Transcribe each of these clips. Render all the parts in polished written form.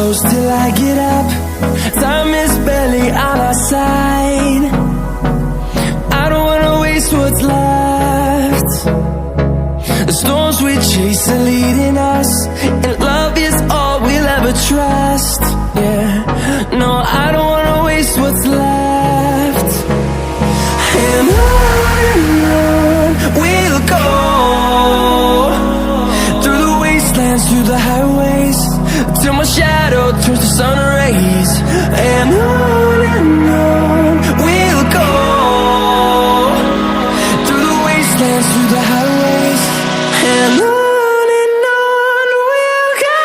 close till I get up. Time is barely on our side. I don't wanna waste what's left. The storms we chase are leading us, and love is all we'll ever trust. Yeah, no, I don't wanna waste what's left. And on we'll go, through the wastelands, through the highways, till my shadow turns to sun rays. And on we'll go, through the wastelands, through the highways, and on we'll go.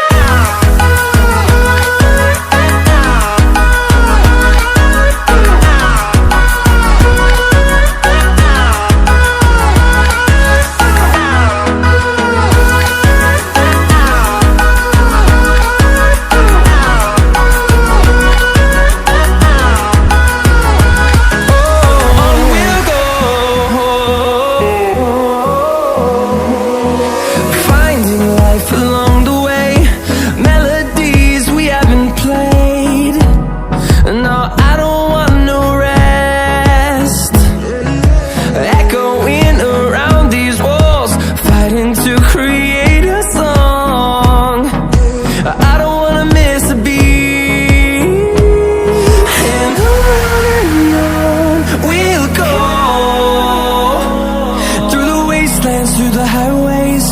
Through the highways,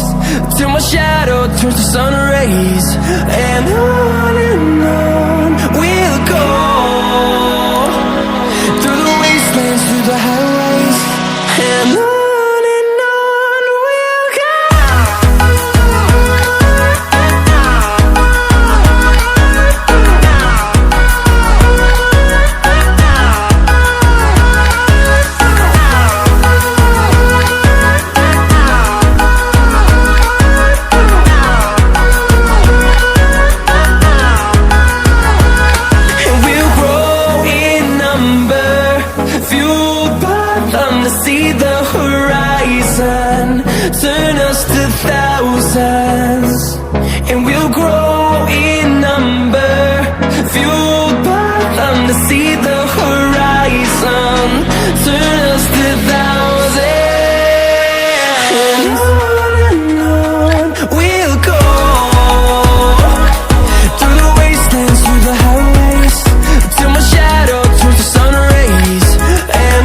till my shadow turns to sun rays. And on we'll go, through the wastelands, through the highways, and on we'll go. See the horizon turn us to thousands, and we'll grow in number, fueled by them to see the horizon turn us to thousands. And on we'll go, through the wastelands, through the highways, till my shadow turns to sun rays. And